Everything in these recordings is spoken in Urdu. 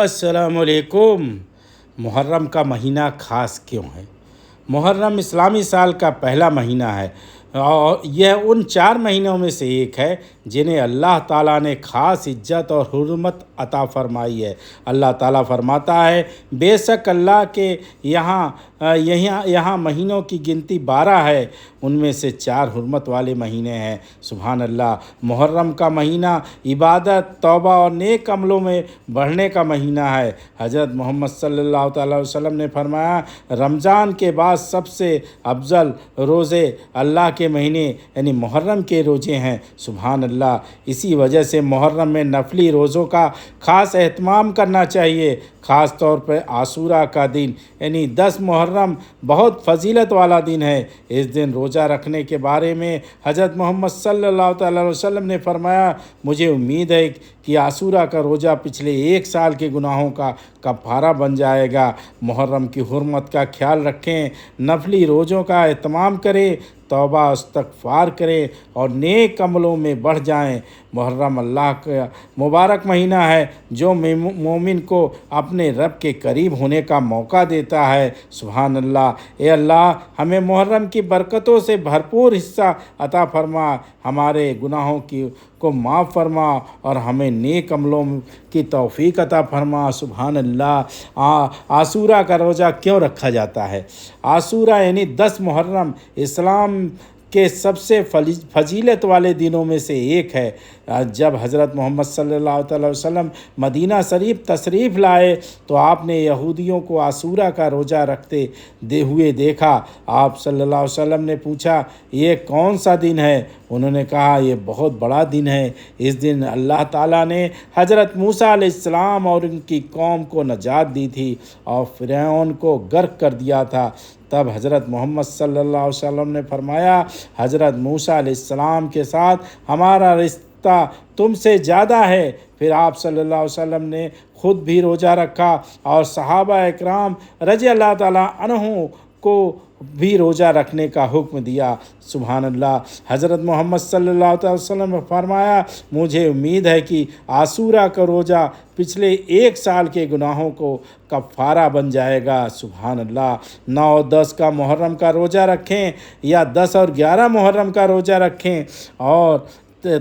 السلام علیکم۔ محرم کا مہینہ خاص کیوں ہے؟ محرم اسلامی سال کا پہلا مہینہ ہے اور یہ ان 4 مہینوں میں سے ایک ہے جنہیں اللہ تعالیٰ نے خاص عزت اور حرمت عطا فرمائی ہے۔ اللہ تعالیٰ فرماتا ہے، بے شک اللہ کے یہاں مہینوں کی گنتی 12 ہے، ان میں سے 4 حرمت والے مہینے ہیں۔ سبحان اللہ۔ محرم کا مہینہ عبادت، توبہ اور نیک عملوں میں بڑھنے کا مہینہ ہے۔ حضرت محمد صلی اللہ تعالیٰ علیہ وسلم نے فرمایا، رمضان کے بعد سب سے افضل روزے اللہ کے مہینے یعنی محرم کے روزے ہیں۔ سبحان اللہ۔ اسی وجہ سے محرم میں نفلی روزوں کا خاص اہتمام کرنا چاہیے۔ خاص طور پر عاشورہ کا دن یعنی 10 محرم بہت فضیلت والا دن ہے۔ اس دن روزہ رکھنے کے بارے میں حضرت محمد صلی اللہ تعالیٰ علیہ وسلم نے فرمایا، مجھے امید ہے کہ عاشورہ کا روزہ پچھلے 1 سال کے گناہوں کا کفارہ بن جائے گا۔ محرم کی حرمت کا خیال رکھیں، نفلی روزوں کا اہتمام کریں، توبہ استغفار کریں اور نیک عملوں میں بڑھ جائیں۔ محرم اللہ کا مبارک مہینہ ہے جو مومن کو اپنے رب کے قریب ہونے کا موقع دیتا ہے۔ سبحان اللہ۔ اے اللہ، ہمیں محرم کی برکتوں سے بھرپور حصہ عطا فرما، ہمارے گناہوں کو معاف فرما اور ہمیں نیک عملوں کی توفیق عطا فرما۔ سبحان اللہ۔ عاشورہ کا روزہ کیوں رکھا جاتا ہے؟ عاشورہ یعنی 10 محرم اسلام کے سب سے فضیلت والے دنوں میں سے ایک ہے۔ جب حضرت محمد صلی اللہ علیہ وسلم مدینہ شریف تشریف لائے تو آپ نے یہودیوں کو عاشورہ کا روزہ رکھتے ہوئے دیکھا۔ آپ صلی اللہ علیہ وسلم نے پوچھا، یہ کون سا دن ہے؟ انہوں نے کہا، یہ بہت بڑا دن ہے۔ اس دن اللہ تعالیٰ نے حضرت موسیٰ علیہ السلام اور ان کی قوم کو نجات دی تھی اور فرعون کو غرق کر دیا تھا۔ تب حضرت محمد صلی اللہ علیہ وسلم نے فرمایا، حضرت موسیٰ علیہ السلام کے ساتھ ہمارا رشتہ تم سے زیادہ ہے۔ پھر آپ صلی اللہ علیہ وسلم نے خود بھی روزہ رکھا اور صحابہ اکرام رضی اللہ تعالیٰ عنہم کو بھی روزہ رکھنے کا حکم دیا۔ سبحان اللہ۔ حضرت محمد صلی اللہ علیہ وسلم نے فرمایا، مجھے امید ہے کہ عاشورہ کا روزہ پچھلے 1 سال کے گناہوں کو کفارہ بن جائے گا۔ سبحان اللہ۔ 9 اور 10 کا محرم کا روزہ رکھیں یا 10 اور 11 محرم کا روزہ رکھیں اور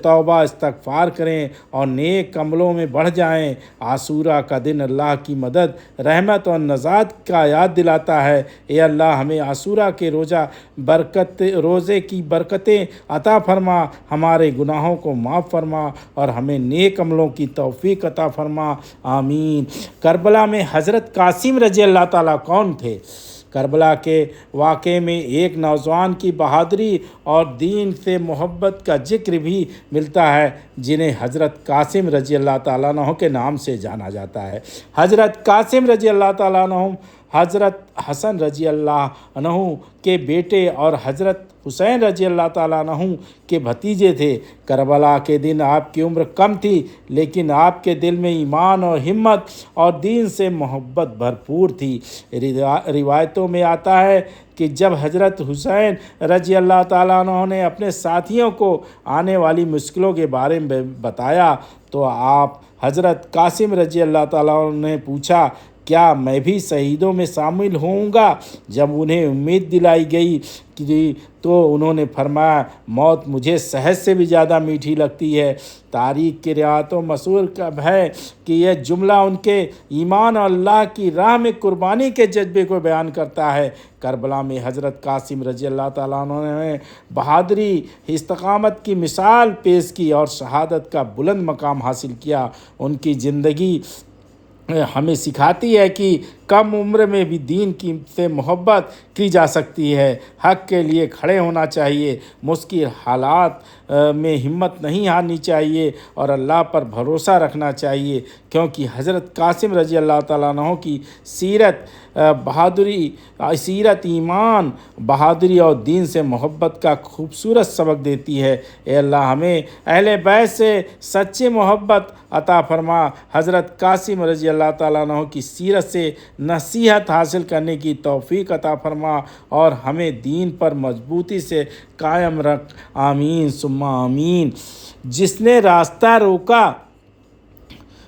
توبہ استغفار کریں اور نیک عملوں میں بڑھ جائیں۔ عاشورہ کا دن اللہ کی مدد، رحمت اور نجات کا یاد دلاتا ہے۔ اے اللہ، ہمیں عاشورہ کے روزے کی برکتیں عطا فرما، ہمارے گناہوں کو معاف فرما اور ہمیں نیک عملوں کی توفیق عطا فرما۔ آمین۔ کربلا میں حضرت قاسم رضی اللہ تعالیٰ کون تھے؟ کربلا کے واقعے میں ایک نوجوان کی بہادری اور دین سے محبت کا ذکر بھی ملتا ہے جنہیں حضرت قاسم رضی اللہ تعالیٰ عنہ کے نام سے جانا جاتا ہے۔ حضرت قاسم رضی اللہ تعالیٰ عنہ حضرت حسن رضی اللہ عنہ کے بیٹے اور حضرت حسین رضی اللہ تعالیٰ عنہ کے بھتیجے تھے۔ کربلا کے دن آپ کی عمر کم تھی لیکن آپ کے دل میں ایمان اور ہمت اور دین سے محبت بھرپور تھی۔ روایتوں میں آتا ہے کہ جب حضرت حسین رضی اللہ تعالیٰ عنہ نے اپنے ساتھیوں کو آنے والی مشکلوں کے بارے میں بتایا تو آپ حضرت قاسم رضی اللہ تعالیٰ عنہ نے پوچھا، کیا میں بھی شہیدوں میں شامل ہوں گا؟ جب انہیں امید دلائی گئی تو انہوں نے فرمایا، موت مجھے شہد سے بھی زیادہ میٹھی لگتی ہے۔ تاریخ کی روایتوں مشہور ہے کہ یہ جملہ ان کے ایمان اور اللہ کی راہ میں قربانی کے جذبے کو بیان کرتا ہے۔ کربلا میں حضرت قاسم رضی اللہ تعالیٰ عنہ نے بہادری، استقامت کی مثال پیش کی اور شہادت کا بلند مقام حاصل کیا۔ ان کی زندگی ہمیں سکھاتی ہے کہ کم عمر میں بھی دین سے محبت کی جا سکتی ہے۔ حق کے لیے کھڑے ہونا چاہیے، مشکل حالات میں ہمت نہیں ہارنی چاہیے اور اللہ پر بھروسہ رکھنا چاہیے، کیونکہ حضرت قاسم رضی اللہ تعالیٰ عنہ کی سیرت ایمان، بہادری اور دین سے محبت کا خوبصورت سبق دیتی ہے۔ اے اللہ، ہمیں اہل بیت سے سچی محبت عطا فرما، حضرت قاسم رضی اللہ تعالیٰ عنہ کی سیرت سے نصیحت حاصل کرنے کی توفیق عطا فرما اور ہمیں دین پر مضبوطی سے قائم رکھ۔ آمین ثم آمین۔ جس نے راستہ روکا